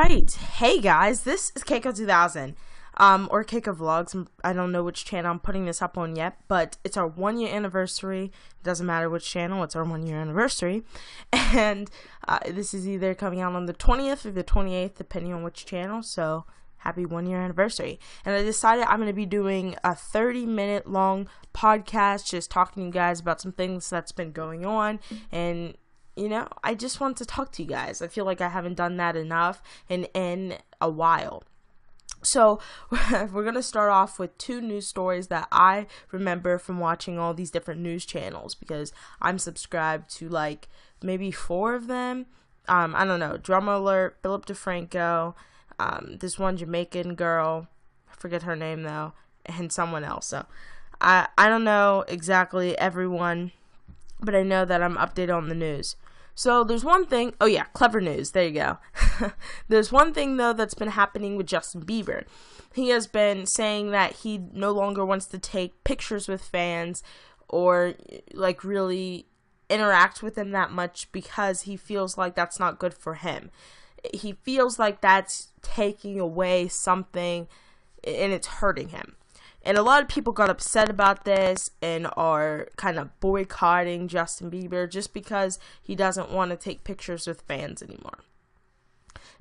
Alright, hey guys, this is Keiko2000, or Keiko Vlogs. I don't know which channel I'm putting this up on yet, but it's our 1 year anniversary. It doesn't matter which channel, it's our 1 year anniversary, and this is either coming out on the 20th or the 28th, depending on which channel, so happy 1 year anniversary. And I decided I'm going to be doing a 30-minute long podcast, just talking to you guys about some things that's been going on, and you know, I just want to talk to you guys. I feel like I haven't done that enough in a while. So we're going to start off with 2 news stories that I remember from watching all these different news channels, because I'm subscribed to like maybe 4 of them. I don't know, Drama Alert, Philip DeFranco, this one Jamaican girl, I forget her name though, and someone else. So I don't know exactly everyone, but I know that I'm updated on the news. So there's one thing, oh yeah, clever news, there you go. There's one thing though that's been happening with Justin Bieber. He has been saying that he no longer wants to take pictures with fans or like really interact with them that much because he feels like that's not good for him. He feels like that's taking away something and it's hurting him. And a lot of people got upset about this and are kind of boycotting Justin Bieber just because he doesn't want to take pictures with fans anymore.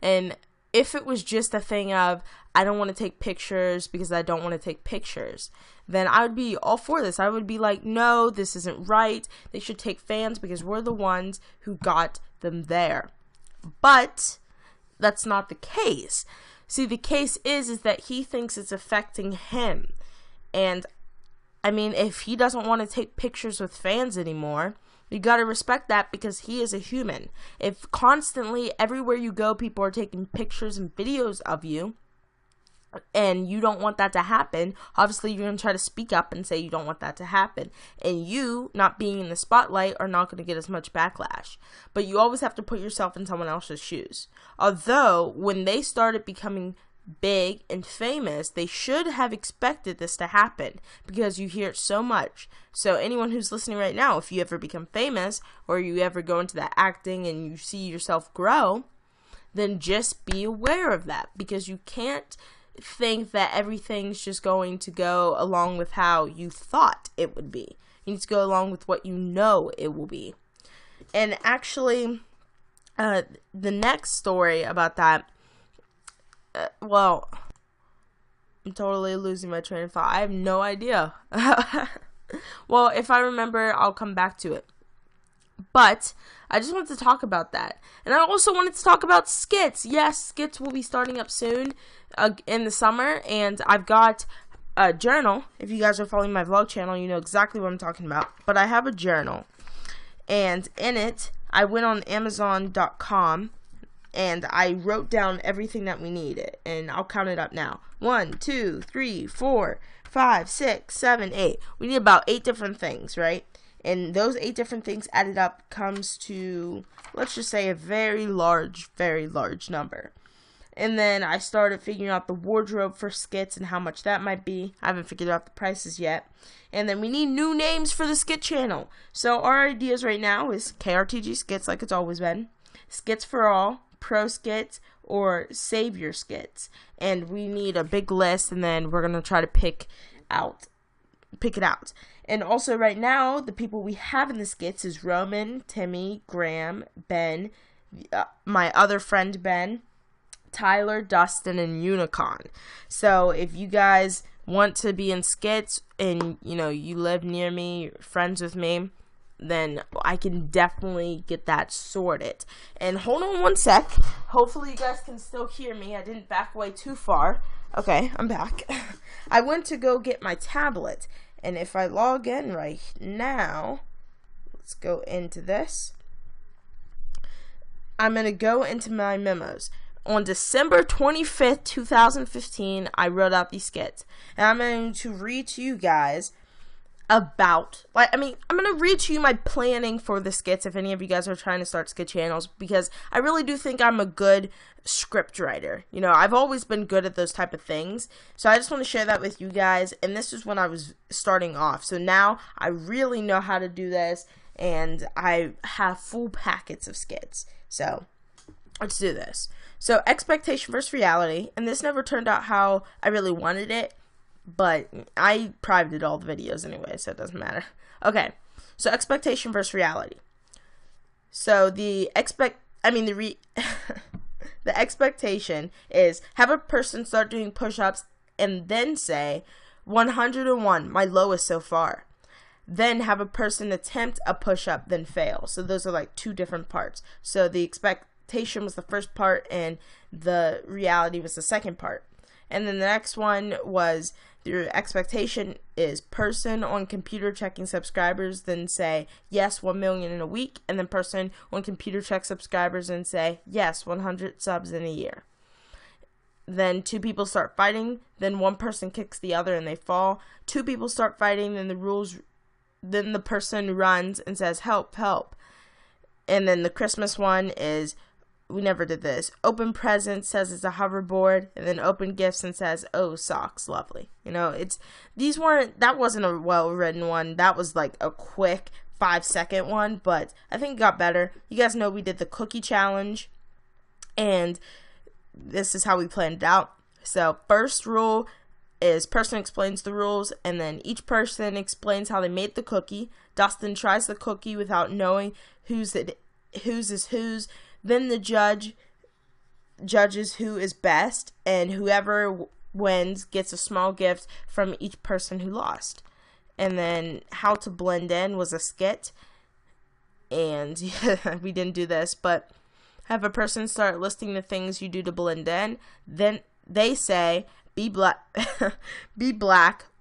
And if it was just a thing of, I don't want to take pictures because I don't want to take pictures, then I would be all for this. I would be like, no, this isn't right. They should take fans because we're the ones who got them there. But that's not the case. See, the case is that he thinks it's affecting him. And, I mean, if he doesn't want to take pictures with fans anymore, you gotta respect that because he is a human. If constantly, everywhere you go, people are taking pictures and videos of you, and you don't want that to happen, obviously you're going to try to speak up and say you don't want that to happen. And you, not being in the spotlight, are not going to get as much backlash. But you always have to put yourself in someone else's shoes. Although, when they started becoming big and famous, they should have expected this to happen because you hear it so much. So anyone who's listening right now, if you ever become famous or you ever go into that acting and you see yourself grow, then just be aware of that, because you can't think that everything's just going to go along with how you thought it would be. You need to go along with what you know it will be. And actually, the next story about that, well, I'm totally losing my train of thought. I have no idea. Well, if I remember, I'll come back to it. But I just wanted to talk about that. And I also wanted to talk about skits. Yes, skits will be starting up soon in the summer. And I've got a journal. If you guys are following my vlog channel, you know exactly what I'm talking about. But I have a journal. And in it, I went on Amazon.com. And I wrote down everything that we need, and I'll count it up now. 1, 2, 3, 4, 5, 6, 7, 8. We need about 8 different things, right? And those 8 different things added up comes to, let's just say, a very large number. And then I started figuring out the wardrobe for skits and how much that might be. I haven't figured out the prices yet. And then we need new names for the skit channel. So our ideas right now is KRTG Skits, like it's always been, Skits for All, Pro Skits, or Save Your Skits. And we need a big list, and then we're gonna try to pick it out. And also right now, the people we have in the skits is Roman, Timmy, Graham, Ben, my other friend Ben, Tyler, Dustin, and Unicon. So if you guys want to be in skits and you know you live near me, you're friends with me, then I can definitely get that sorted. And hold on one sec. Hopefully you guys can still hear me. I didn't back away too far. Okay, I'm back. I went to go get my tablet. And if I log in right now, let's go into this. I'm going to go into my memos. On December 25th, 2015, I wrote out these skits. And I'm going to read to you guys about, I'm going to read to you my planning for the skits if any of you guys are trying to start skit channels, because I really do think I'm a good script writer. You know, I've always been good at those type of things, so I just want to share that with you guys, and this is when I was starting off, so now I really know how to do this, and I have full packets of skits. So let's do this. So expectation versus reality, and this never turned out how I really wanted it, but I privated all the videos anyway, so it doesn't matter. Okay, so expectation versus reality. So the expectation is have a person start doing push-ups and then say 101, my lowest so far. Then have a person attempt a push-up, then fail. So those are like two different parts. So the expectation was the first part and the reality was the second part. And then the next one was the expectation is person on computer checking subscribers, then say yes 1 million in a week, and then person on computer check subscribers and say yes 100 subs in a year. Then two people start fighting, then one person kicks the other and they fall. Two people start fighting, then the person runs and says help, help. And then the Christmas one is, we never did this, open presents, says it's a hoverboard, and then open gifts and says, oh, socks, lovely. You know, that wasn't a well-written one. That was like a quick 5-second one, but I think it got better. You guys know we did the cookie challenge, and this is how we planned it out. So first rule is person explains the rules, and then each person explains how they made the cookie. Dustin tries the cookie without knowing whose is whose. Then the judge judges who is best, and whoever wins gets a small gift from each person who lost. And then how to blend in was a skit, and we didn't do this, but have a person start listing the things you do to blend in. Then they say, be black,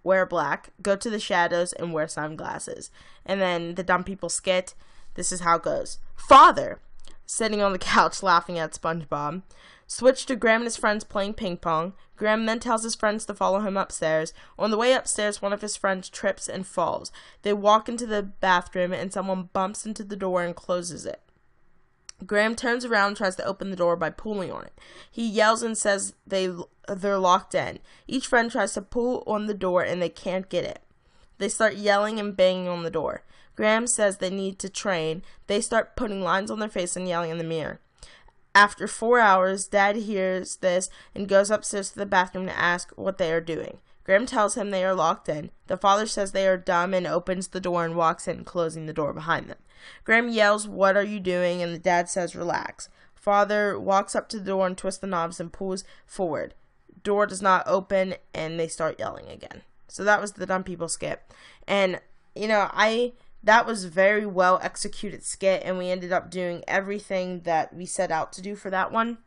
wear black, go to the shadows, and wear sunglasses. And then the dumb people skit, this is how it goes. Father, sitting on the couch laughing at SpongeBob. Switch to Graham and his friends playing ping pong. Graham then tells his friends to follow him upstairs. On the way upstairs, one of his friends trips and falls. They walk into the bathroom, and someone bumps into the door and closes it. Graham turns around and tries to open the door by pulling on it. He yells and says they're locked in. Each friend tries to pull on the door and they can't get it. They start yelling and banging on the door. Graham says they need to train. They start putting lines on their face and yelling in the mirror. After 4 hours, Dad hears this and goes upstairs to the bathroom to ask what they are doing. Graham tells him they are locked in. The father says they are dumb and opens the door and walks in, closing the door behind them. Graham yells, what are you doing? And the dad says, relax. Father walks up to the door and twists the knobs and pulls forward. Door does not open, and they start yelling again. So that was the dumb people skit. And, that was very well executed skit, and we ended up doing everything that we set out to do for that one.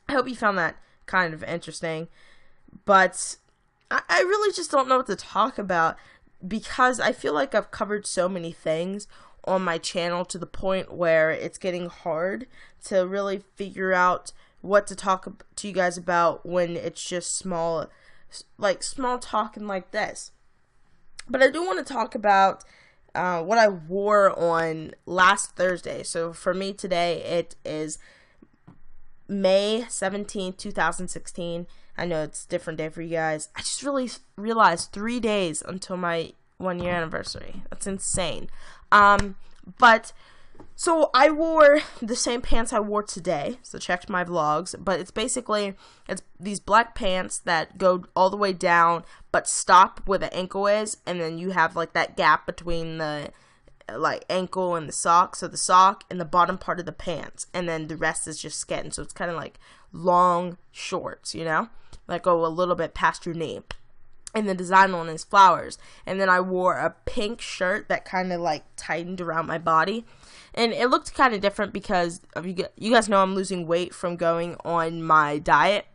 I hope you found that kind of interesting. But I really just don't know what to talk about, because I feel like I've covered so many things on my channel to the point where it's getting hard to really figure out what to talk to you guys about when it's just small talking like this. But I do want to talk about what I wore on last Thursday. So for me today, it is May 17th, 2016. I know it's a different day for you guys. I just really realized 3 days until my 1 year anniversary. That's insane. So I wore the same pants I wore today, so check my vlogs, but it's these black pants that go all the way down, but stop where the ankle is, and then you have, that gap between the, ankle and the sock, so the sock and the bottom part of the pants, and then the rest is just skin, so it's kind of like long shorts, go a little bit past your knee. And the design on is flowers. And then I wore a pink shirt that kind of tightened around my body. And it looked kind of different because you guys know I'm losing weight from going on my diet.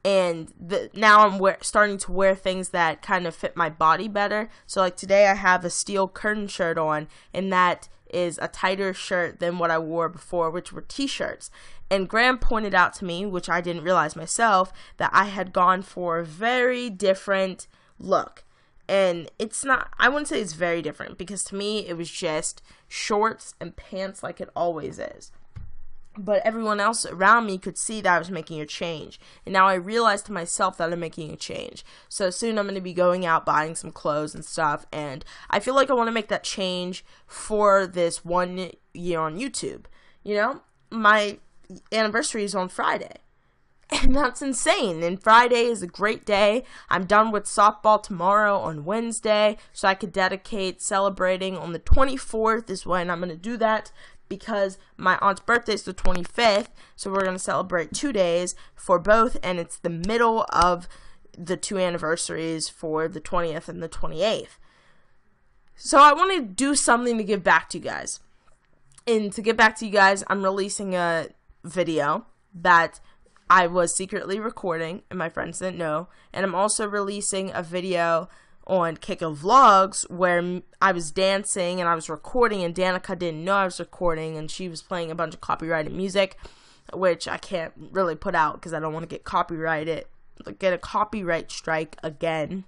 And now I'm starting to wear things that kind of fit my body better. So today I have a steel curtain shirt on, and that is a tighter shirt than what I wore before, which were t-shirts. And Graham pointed out to me, which I didn't realize myself, that I had gone for a very different look. And I wouldn't say it's very different, because to me it was just shorts and pants like it always is. But everyone else around me could see that I was making a change. And now I realize to myself that I'm making a change. So soon I'm going to be going out buying some clothes and stuff. And I feel like I want to make that change for this 1 year on YouTube. My anniversary is on Friday. And that's insane. And Friday is a great day. I'm done with softball tomorrow on Wednesday, so I could dedicate celebrating on the 24th is when I'm going to do that, because my aunt's birthday is the 25th, so we're going to celebrate 2 days for both, and it's the middle of the 2 anniversaries for the 20th and the 28th. So I want to do something to give back to you guys. And to give back to you guys, I'm releasing a video that I was secretly recording, and my friends didn't know. And I'm also releasing a video on Keiko Vlogs where I was dancing and I was recording, and Danica didn't know I was recording, and she was playing a bunch of copyrighted music, which I can't really put out because I don't want to get a copyright strike again.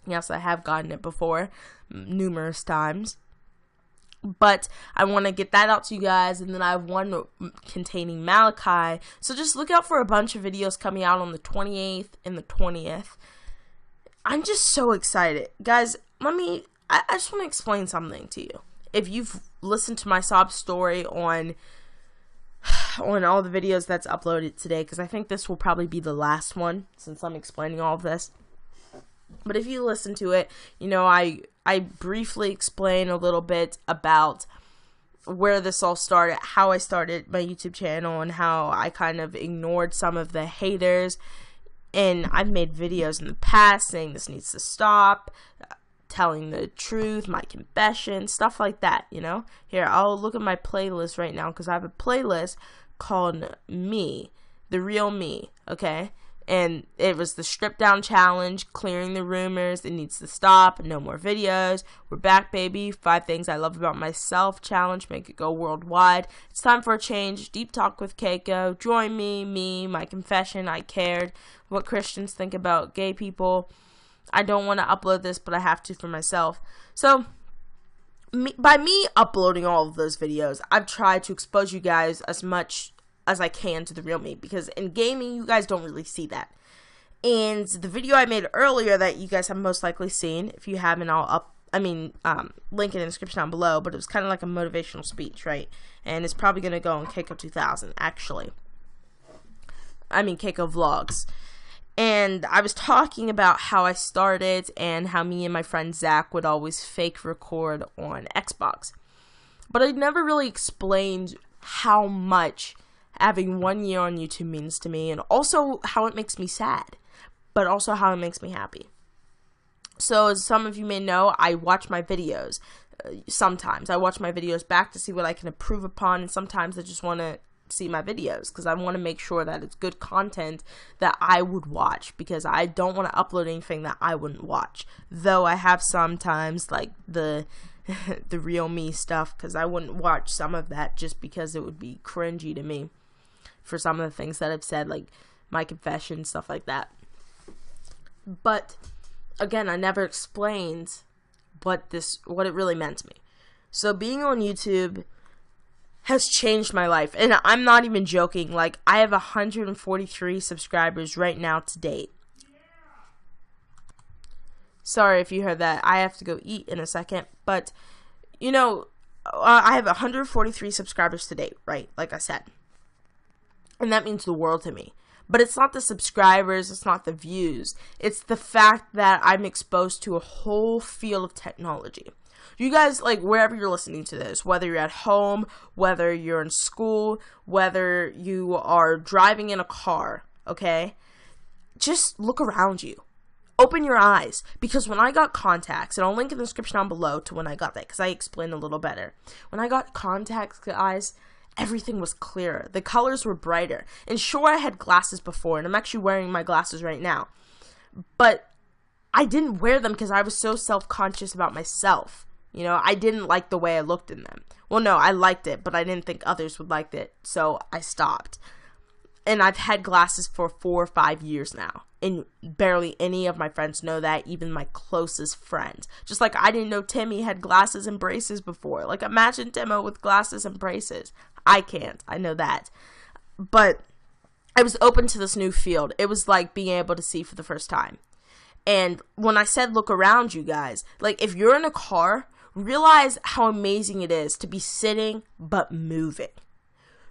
Yes, I have gotten it before, numerous times. But I want to get that out to you guys, and then I have one containing Malachi. So just look out for a bunch of videos coming out on the 28th and the 20th. I'm just so excited. Guys, I just want to explain something to you. If you've listened to my sob story on all the videos that's uploaded today, because I think this will probably be the last one since I'm explaining all of this. But if you listen to it, you know, I briefly explain a little bit about where this all started, how I started my YouTube channel, and how I kind of ignored some of the haters. And I've made videos in the past saying this needs to stop, telling the truth, my confession, stuff like that, you know. Here, I'll look at my playlist right now, because I have a playlist called Me, The Real Me, okay? And it was the strip down challenge, clearing the rumors, it needs to stop, no more videos, we're back baby, 5 things I love about myself challenge, make it go worldwide, it's time for a change, deep talk with Keiko, join me, my confession, I cared, what Christians think about gay people, I don't want to upload this, but I have to for myself. So, by me uploading all of those videos, I've tried to expose you guys as much as I can to the real me, because in gaming you guys don't really see that. And the video I made earlier that you guys have most likely seen, if you haven't, I'll link it in the description down below, but it was kind of like a motivational speech, right? And it's probably going to go on Keiko 2000, actually. Keiko Vlogs. And I was talking about how I started and how me and my friend Zach would always fake record on Xbox. But I never really explained how much having 1 year on YouTube means to me, and also how it makes me sad, but also how it makes me happy. So as some of you may know, I watch my videos. Sometimes I watch my videos back to see what I can improve upon, and sometimes I just want to see my videos because I want to make sure that it's good content that I would watch, because I don't want to upload anything that I wouldn't watch, though I have sometimes like the real me stuff, because I wouldn't watch some of that just because it would be cringy to me for some of the things that I've said, like my confession, stuff like that. But again, I never explained what it really meant to me. So being on YouTube has changed my life, and I'm not even joking. Like, I have 143 subscribers right now to date. Sorry if you heard that. I have to go eat in a second, but you know, I have 143 subscribers to date, right? Like I said. And that means the world to me. But it's not the subscribers, it's not the views. It's the fact that I'm exposed to a whole field of technology. You guys, like, wherever you're listening to this, whether you're at home, whether you're in school, whether you are driving in a car, okay? Just look around you. Open your eyes. Because when I got contacts, and I'll link in the description down below to when I got that, because I explained a little better. When I got contacts, guys, everything was clearer. The colors were brighter. And sure, I had glasses before, and I'm actually wearing my glasses right now. But I didn't wear them because I was so self-conscious about myself. You know, I didn't like the way I looked in them. Well, no, I liked it, but I didn't think others would like it, so I stopped. And I've had glasses for 4 or 5 years now, and barely any of my friends know that, even my closest friends. Just like I didn't know Timmy had glasses and braces before. Like, imagine Timo with glasses and braces. I can't. I know that. But I was open to this new field. It was like being able to see for the first time. And when I said look around, you guys, like, if you're in a car, realize how amazing it is to be sitting but moving.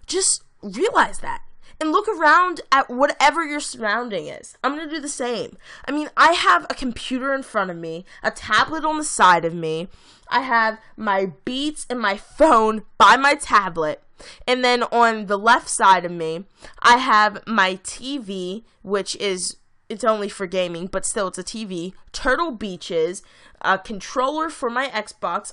Just realize that. And look around at whatever your surrounding is. I'm going to do the same. I mean, I have a computer in front of me, a tablet on the side of me. I have my Beats and my phone by my tablet. And then on the left side of me, I have my TV, which is, it's only for gaming, but still it's a TV, Turtle Beaches, a controller for my Xbox,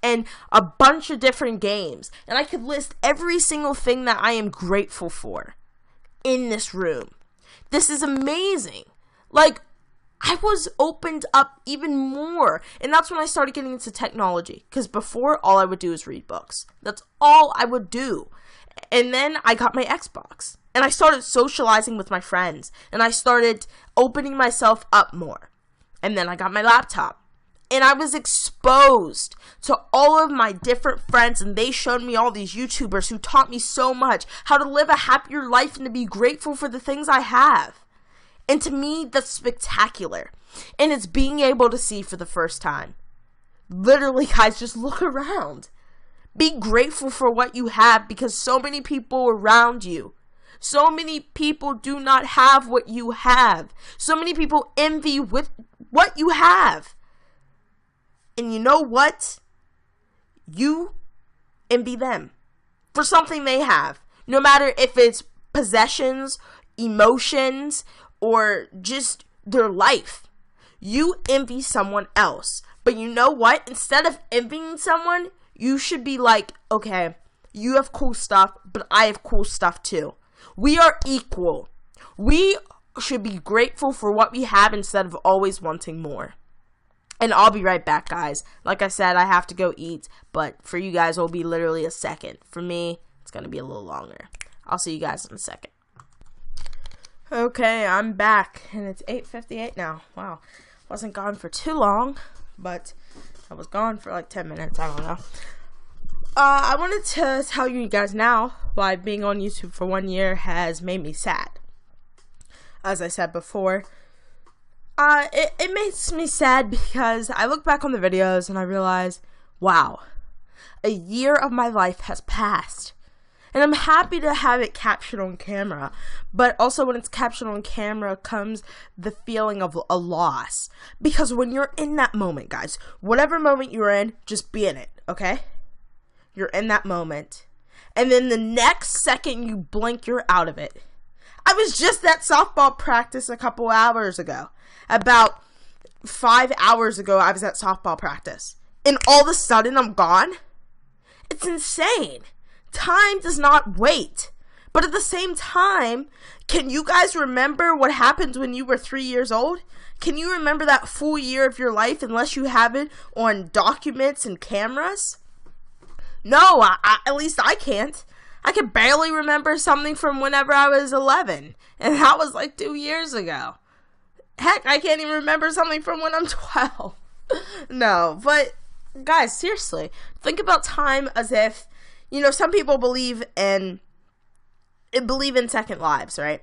and a bunch of different games. And I could list every single thing that I am grateful for in this room. This is amazing. Like, I was opened up even more. And that's when I started getting into technology. Because before, all I would do is read books. That's all I would do. And then I got my Xbox. And I started socializing with my friends. And I started opening myself up more. And then I got my laptop. And I was exposed to all of my different friends. And they showed me all these YouTubers who taught me so much. How to live a happier life and to be grateful for the things I have. And to me, that's spectacular. And it's being able to see for the first time. Literally, guys, just look around. Be grateful for what you have, because so many people around you, so many people do not have what you have. So many people envy with what you have. And you know what? You envy them for something they have. No matter if it's possessions, emotions, or just their life. You envy someone else. But you know what? Instead of envying someone, you should be like, okay, you have cool stuff, but I have cool stuff too. We are equal. We should be grateful for what we have instead of always wanting more. And I'll be right back, guys. Like I said, I have to go eat, but for you guys, it'll be literally a second. For me, it's going to be a little longer. I'll see you guys in a second. Okay, I'm back, and it's 8:58 now. Wow, wasn't gone for too long, but I was gone for like 10 minutes, I don't know. I wanted to tell you guys now why being on YouTube for 1 year has made me sad. As I said before, it makes me sad because I look back on the videos and I realize, wow, a year of my life has passed. And I'm happy to have it captured on camera. But also when it's captured on camera comes the feeling of a loss. Because when you're in that moment, guys, whatever moment you're in, just be in it, okay? You're in that moment. And then the next second you blink, you're out of it. I was just at softball practice a couple hours ago. About 5 hours ago, I was at softball practice. And all of a sudden, I'm gone? It's insane. Time does not wait. But at the same time, can you guys remember what happened when you were 3 years old? Can you remember that full year of your life unless you have it on documents and cameras? No, at least I can't. I can barely remember something from whenever I was 11. And that was like 2 years ago. Heck, I can't even remember something from when I'm 12. No, but guys, seriously, think about time as if, you know, some people believe in second lives, right?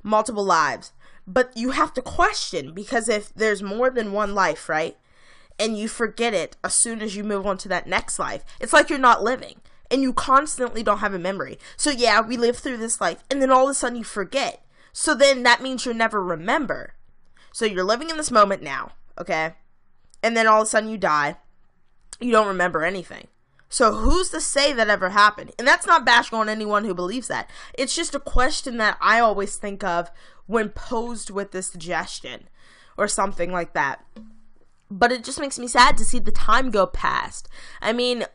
Multiple lives. But you have to question, because if there's more than one life, right? And you forget it as soon as you move on to that next life, it's like you're not living. And you constantly don't have a memory. So yeah, we live through this life, and then all of a sudden you forget. So then that means you'll never remember. So you're living in this moment now, okay? And then all of a sudden you die. You don't remember anything. So who's to say that ever happened? And that's not bashing on anyone who believes that. It's just a question that I always think of when posed with this suggestion or something like that. But it just makes me sad to see the time go past. I mean,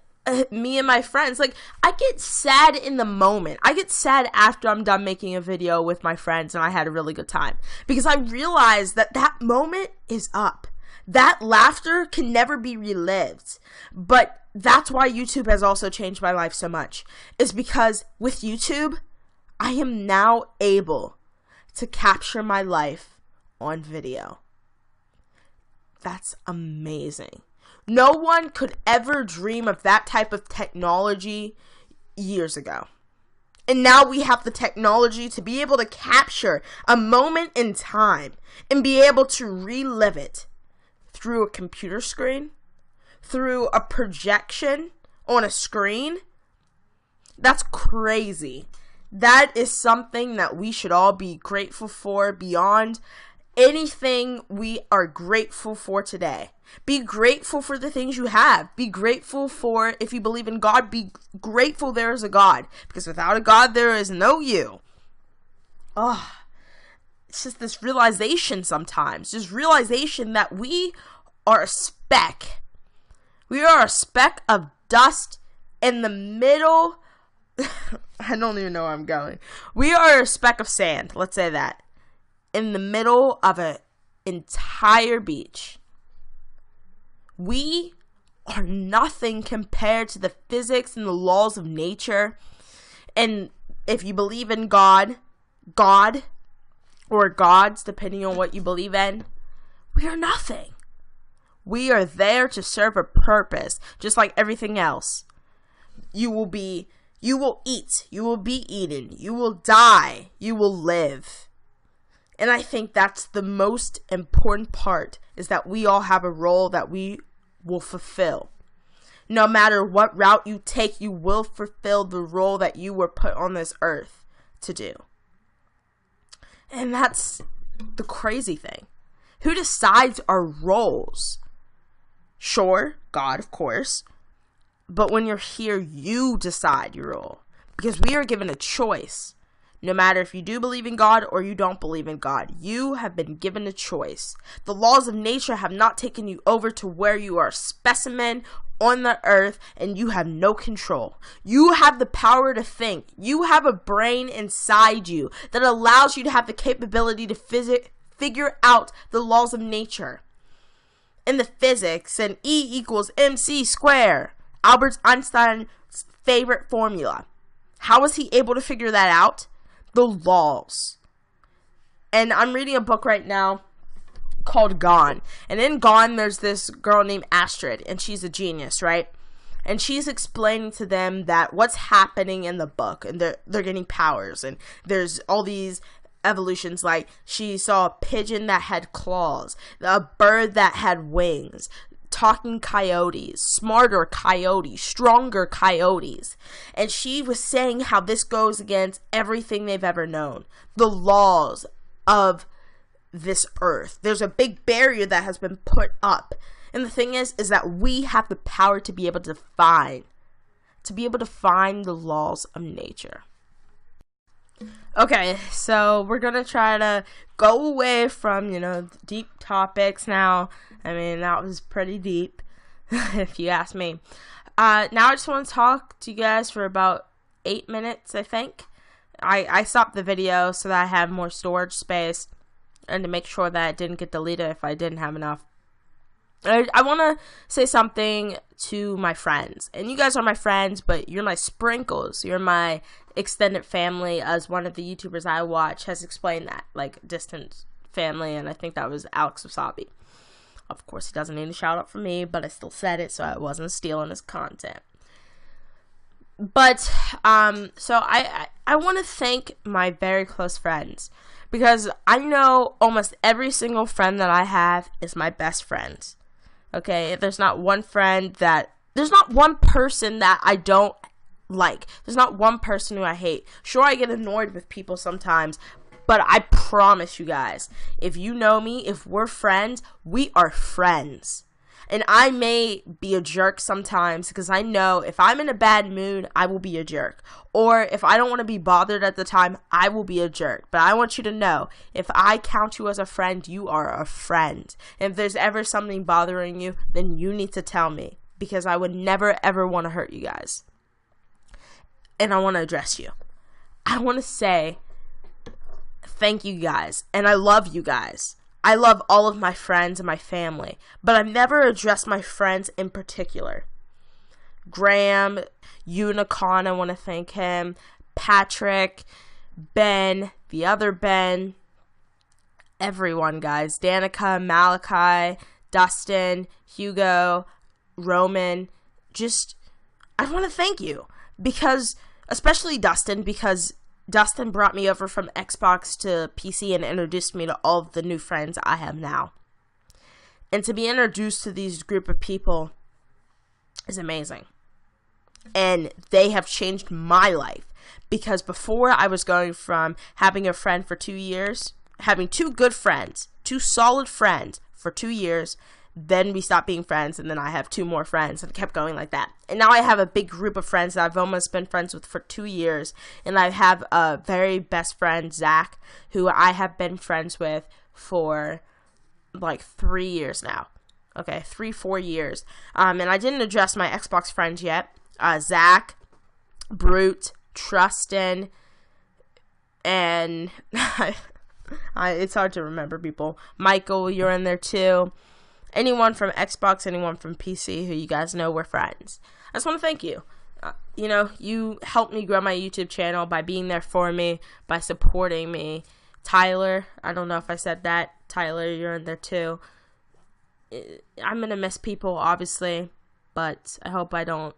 me and my friends, like, I get sad in the moment. I get sad after I'm done making a video with my friends and I had a really good time. Because I realize that that moment is up. That laughter can never be relived. But that's why YouTube has also changed my life so much. Is because with YouTube, I am now able to capture my life on video. That's amazing. No one could ever dream of that type of technology years ago. And now we have the technology to be able to capture a moment in time and be able to relive it through a computer screen, through a projection on a screen. That's crazy. That is something that we should all be grateful for beyond anything we are grateful for today. Be grateful for the things you have. Be grateful for, if you believe in God, be grateful there is a God. Because without a God, there is no you. Oh, it's just this realization sometimes. Just realization that we are a speck. We are a speck of dust in the middle. I don't even know where I'm going. We are a speck of sand. Let's say that. In the middle of an entire beach. We are nothing compared to the physics and the laws of nature. And if you believe in God, or gods, depending on what you believe in, we are nothing. We are there to serve a purpose, just like everything else. You will eat, you will be eaten, you will die, you will live. And I think that's the most important part, is that we all have a role that we will fulfill. No matter what route you take, you will fulfill the role that you were put on this earth to do. And that's the crazy thing. Who decides our roles? Sure, God, of course. But when you're here, you decide your role. Because we are given a choice. No matter if you do believe in God or you don't believe in God, you have been given a choice. The laws of nature have not taken you over to where you are a specimen on the earth and you have no control. You have the power to think. You have a brain inside you that allows you to have the capability to figure out the laws of nature. In the physics, and E equals mc squared, Albert Einstein's favorite formula. How was he able to figure that out? The laws. And I'm reading a book right now called Gone. And in Gone, there's this girl named Astrid, and she's a genius, right? And she's explaining to them that what's happening in the book, and they're getting powers, and there's all these evolutions. Like, she saw a pigeon that had claws, a bird that had wings, talking coyotes, smarter coyotes, stronger coyotes. And she was saying how this goes against everything they've ever known. The laws of this earth. There's a big barrier that has been put up. And the thing is that we have the power to be able to find the laws of nature. Okay, so we're going to try to go away from, deep topics now. I mean, that was pretty deep, if you ask me. Now I just want to talk to you guys for about 8 minutes, I think. I stopped the video so that I have more storage space and to make sure that it didn't get deleted if I didn't have enough. I want to say something to my friends. And you guys are my friends, but you're my sprinkles. You're my extended family, as one of the YouTubers I watch has explained that. Like, distant family, and I think that was Alex Wasabi. Of course, he doesn't need a shout out from me, but I still said it, so I wasn't stealing his content. But, so I want to thank my very close friends. Because I know almost every single friend that I have is my best friend. Okay, there's not one person that I don't like. There's not one person who I hate. Sure, I get annoyed with people sometimes, but I promise you guys, if you know me, if we're friends, we are friends. And I may be a jerk sometimes, because I know if I'm in a bad mood, I will be a jerk. Or if I don't want to be bothered at the time, I will be a jerk. But I want you to know, if I count you as a friend, you are a friend. And if there's ever something bothering you, then you need to tell me. Because I would never, ever want to hurt you guys. And I want to address you. I want to say thank you guys. And I love you guys. I love all of my friends and my family, but I've never addressed my friends in particular. Graham, Unicon, I want to thank him. Patrick, Ben, the other Ben, everyone, guys. Danica, Malachi, Dustin, Hugo, Roman. I want to thank you, because, especially Dustin, because Dustin brought me over from Xbox to PC and introduced me to all of the new friends I have now. And to be introduced to these group of people is amazing. and they have changed my life. Because before, I was going from having a friend for 2 years, having 2 good friends, 2 solid friends for 2 years, then we stopped being friends, and then I have 2 more friends, and it kept going like that. And now I have a big group of friends that I've almost been friends with for 2 years, and I have a very best friend, Zach, who I have been friends with for like 3 years now. Okay, 3-4 years. And I didn't address my Xbox friends yet. Zach, Brute, Trustin, and it's hard to remember people. Michael, you're in there too. Anyone from Xbox, anyone from PC who you guys know we're friends. I just want to thank you. You helped me grow my YouTube channel by being there for me, by supporting me. Tyler, I don't know if I said that. Tyler, you're in there too. I'm going to miss people, obviously, but I hope I don't.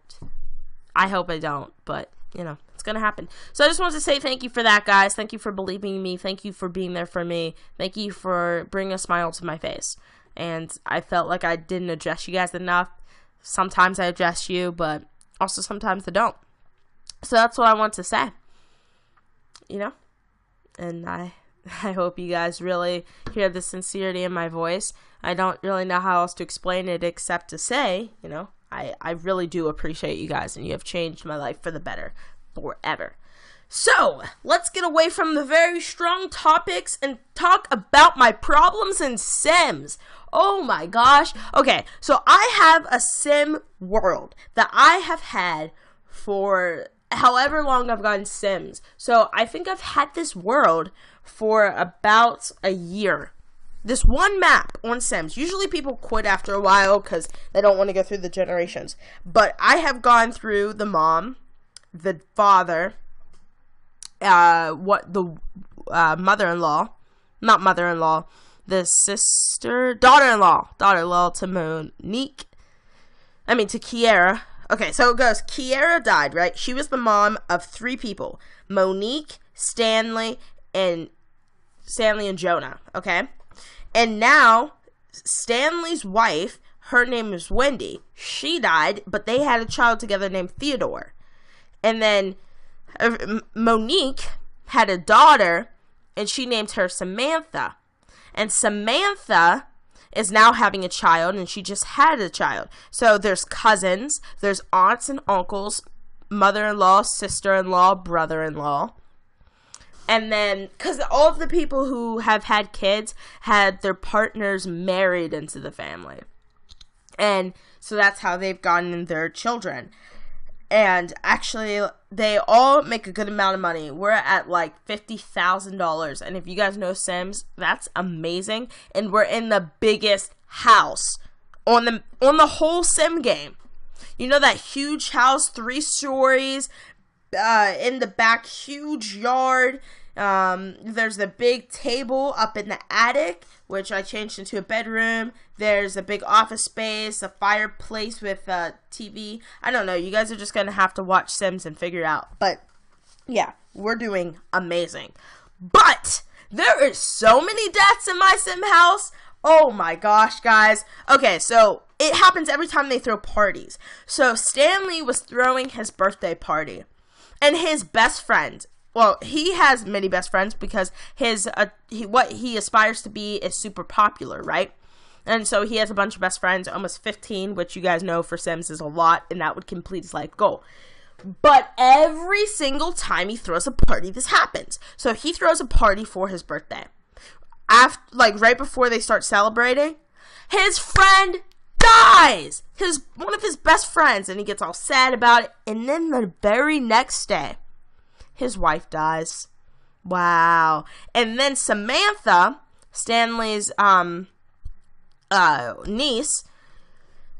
But, it's going to happen. So I just wanted to say thank you for that, guys. Thank you for believing in me. Thank you for being there for me. Thank you for bringing a smile to my face. And I felt like I didn't address you guys enough. Sometimes I address you, but also sometimes I don't. So that's what I want to say. And I hope you guys really hear the sincerity in my voice. I don't really know how else to explain it except to say, I really do appreciate you guys, and you have changed my life for the better forever. So, let's get away from the very strong topics and talk about my problems in Sims. Oh my gosh. Okay, so I have a Sim world that I have had for however long I've gotten Sims. So, I think I've had this world for about a year. This one map on Sims. Usually people quit after a while because they don't want to go through the generations. But I have gone through the mom, the father, mother-in-law, not mother-in-law, the sister, daughter-in-law to Monique, to Kiera. Okay, so it goes, Kiera died, right? She was the mom of 3 people, Monique, Stanley, and Jonah, okay? And now, Stanley's wife, her name is Wendy. She died, but they had a child together named Theodore. And then Monique had a daughter, and she named her Samantha. And Samantha is now having a child, and she just had a child. So there's cousins, there's aunts and uncles, mother-in-law, sister-in-law, brother-in-law. And then, because all of the people who have had kids had their partners married into the family. And so that's how they've gotten their children. And actually, they all make a good amount of money. We're at like $50,000. And if you guys know Sims, that's amazing. And we're in the biggest house on the whole Sim game. You know that huge house, 3 stories, in the back, huge yard. There's the big table up in the attic, which I changed into a bedroom. There's a big office space, a fireplace with a TV. I don't know. You guys are just going to have to watch Sims and figure it out. But, yeah, we're doing amazing. But there is so many deaths in my Sim house. Oh, my gosh, guys. Okay, so it happens every time they throw parties. So Stanley was throwing his birthday party. And his best friend, well, he has many best friends because what he aspires to be is super popular, right? And so he has a bunch of best friends, almost 15, which you guys know for Sims is a lot, and that would complete his life goal. But every single time he throws a party, this happens. So he throws a party for his birthday. Right before they start celebrating, his friend dies! One of his best friends, and he gets all sad about it. And then the very next day, his wife dies. Wow. And then Samantha, Stanley's niece,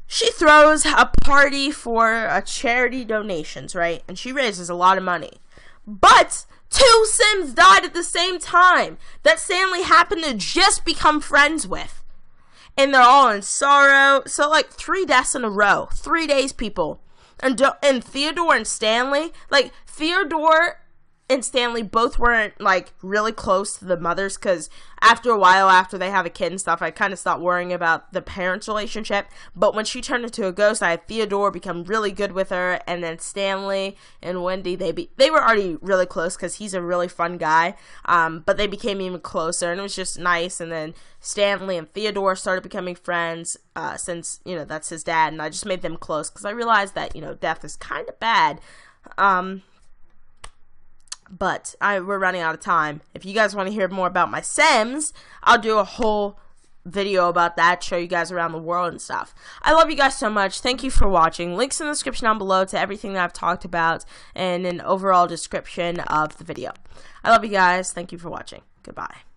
she throws a party for a charity donations, right? And she raises a lot of money. But 2 Sims died at the same time that Stanley happened to just become friends with. And they're all in sorrow. So, 3 deaths in a row. 3 days, people. And Theodore and Stanley, Theodore and Stanley both weren't, like, really close to the mothers, because after a while, after they have a kid and stuff, I kind of stopped worrying about the parents' relationship. But when she turned into a ghost, I had Theodore become really good with her, and then Stanley and Wendy, they were already really close, because he's a really fun guy, but they became even closer, and it was just nice. And then Stanley and Theodore started becoming friends, since, you know, that's his dad, and I just made them close, because I realized that, you know, death is kind of bad. But we're running out of time. If you guys want to hear more about my Sims, I'll do a whole video about that, show you guys around the world and stuff. I love you guys so much. Thank you for watching. Links in the description down below to everything that I've talked about, and an overall description of the video. I love you guys. Thank you for watching. Goodbye.